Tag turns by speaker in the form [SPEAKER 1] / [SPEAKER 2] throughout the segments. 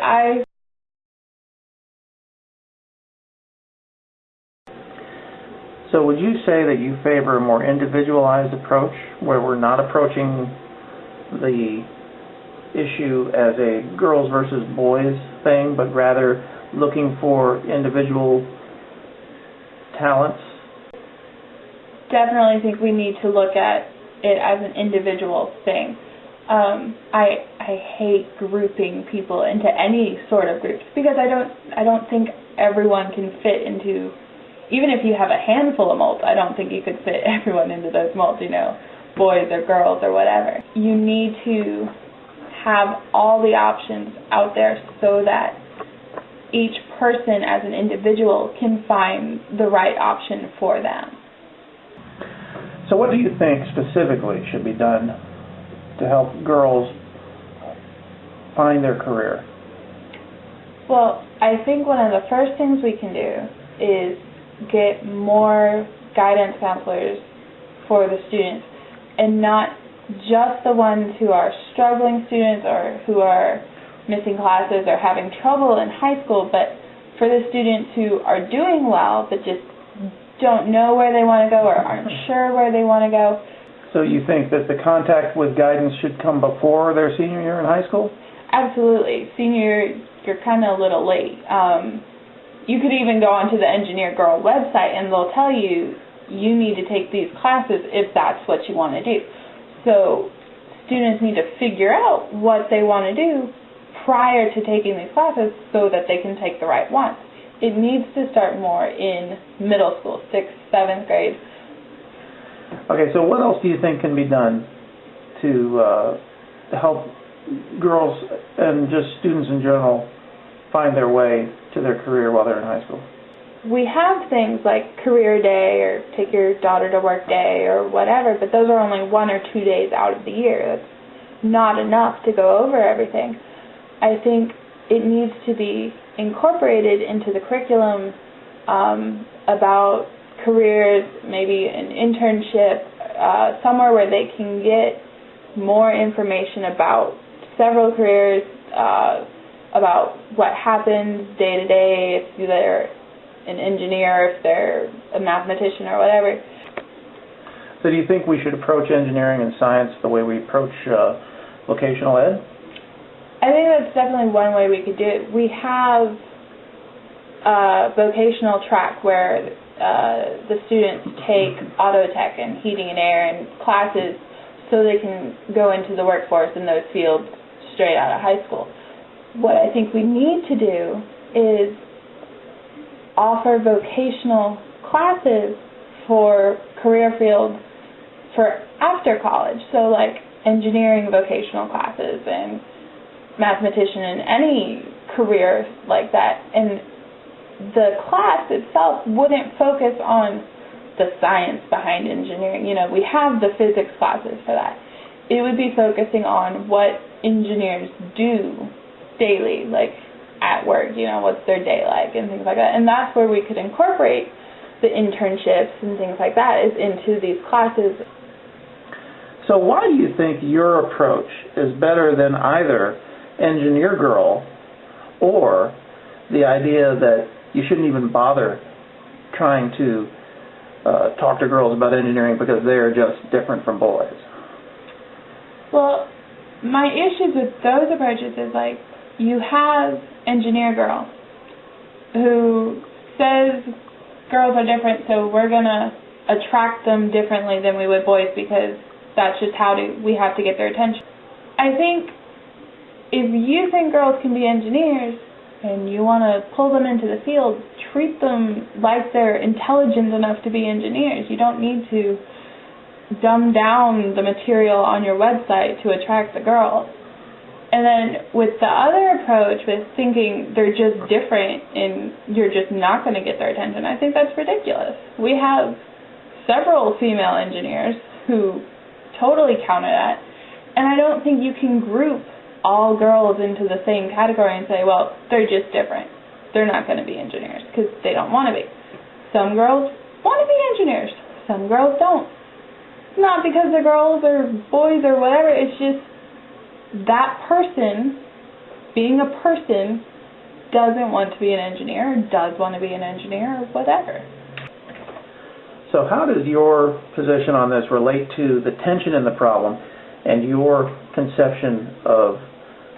[SPEAKER 1] I
[SPEAKER 2] So would you say that you favor a more individualized approach where we're not approaching the issue as a girls versus boys thing, but rather looking for individual talents?
[SPEAKER 1] definitely think we need to look at it as an individual thing. I hate grouping people into any sort of groups because I don't think everyone can fit into, even if you have a handful of molds, I don't think you could fit everyone into those molds, boys or girls or whatever. You need to have all the options out there so that each person as an individual can find the right option for them.
[SPEAKER 2] So what do you think specifically should be done to help girls find their career?
[SPEAKER 1] Well, I think one of the first things we can do is get more guidance counselors for the students, and not just the ones who are struggling students or who are missing classes or having trouble in high school, but for the students who are doing well but just don't know where they want to go or aren't sure where they want to go.
[SPEAKER 2] So you think that the contact with guidance should come before their senior year in high school?
[SPEAKER 1] Absolutely. Senior, you're kind of a little late. You could even go onto the Engineer Girl website and they'll tell you you need to take these classes if that's what you want to do. So students need to figure out what they want to do prior to taking these classes so that they can take the right ones. It needs to start more in middle school, 6th, 7th grade.
[SPEAKER 2] Okay, so what else do you think can be done to help girls and just students in general find their way to their career while they're in high school?
[SPEAKER 1] We have things like career day or take your daughter to work day or whatever, but those are only 1 or 2 days out of the year. That's not enough to go over everything. I think it needs to be incorporated into the curriculum about careers, maybe an internship, somewhere where they can get more information about several careers, about what happens day to day, if they're an engineer, if they're a mathematician or whatever.
[SPEAKER 2] So do you think we should approach engineering and science the way we approach vocational ed?
[SPEAKER 1] I think that's definitely one way we could do it. We have a vocational track where the students take auto tech and heating and air and classes so they can go into the workforce in those fields straight out of high school. What I think we need to do is offer vocational classes for career fields for after college, so like engineering vocational classes and mathematician and any career like that. And the class itself wouldn't focus on the science behind engineering. We have the physics classes for that. It would be focusing on what engineers do daily, like at work, what's their day like and things like that. And that's where we could incorporate the internships and things like that is into these classes.
[SPEAKER 2] So why do you think your approach is better than either Engineer Girl or the idea that you shouldn't even bother trying to talk to girls about engineering because they're just different from boys?
[SPEAKER 1] Well, my issues with those approaches is like you have Engineer Girl who says girls are different, so we're going to attract them differently than we would boys because that's just how we have to get their attention. I think if you think girls can be engineers and you want to pull them into the field, treat them like they're intelligent enough to be engineers. You don't need to dumb down the material on your website to attract the girls. And then with the other approach, with thinking they're just different and you're just not going to get their attention, I think that's ridiculous. We have several female engineers who totally counter that, and I don't think you can group all girls into the same category and say, well, they're just different. They're not going to be engineers because they don't want to be. Some girls want to be engineers. Some girls don't. Not because they're girls or boys or whatever. It's just that person being a person doesn't want to be an engineer, or does want to be an engineer, or whatever.
[SPEAKER 2] So how does your position on this relate to the tension in the problem and your conception of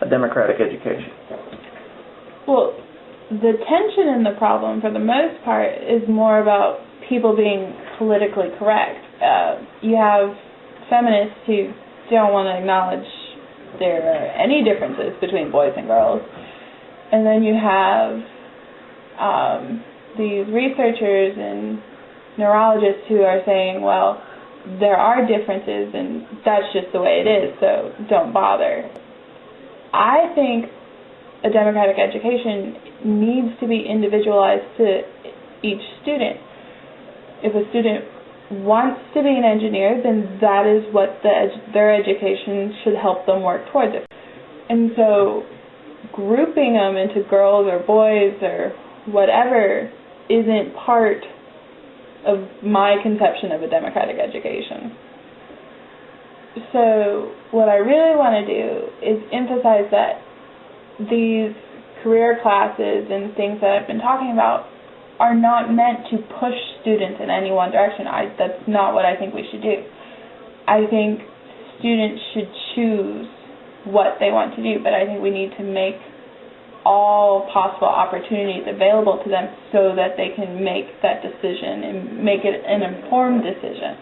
[SPEAKER 2] a democratic education?
[SPEAKER 1] Well, the tension in the problem, for the most part, is more about people being politically correct. You have feminists who don't want to acknowledge there are any differences between boys and girls. And then you have these researchers and neurologists who are saying, well, there are differences and that's just the way it is, so don't bother. I think a democratic education needs to be individualized to each student. If a student wants to be an engineer, then that is what their education should help them work towards it. And so grouping them into girls or boys or whatever isn't part of my conception of a democratic education. So what I really want to do is emphasize that these career classes and things that I've been talking about are not meant to push students in any one direction. That's not what I think we should do. I think students should choose what they want to do, but I think we need to make all possible opportunities available to them so that they can make that decision and make it an informed decision.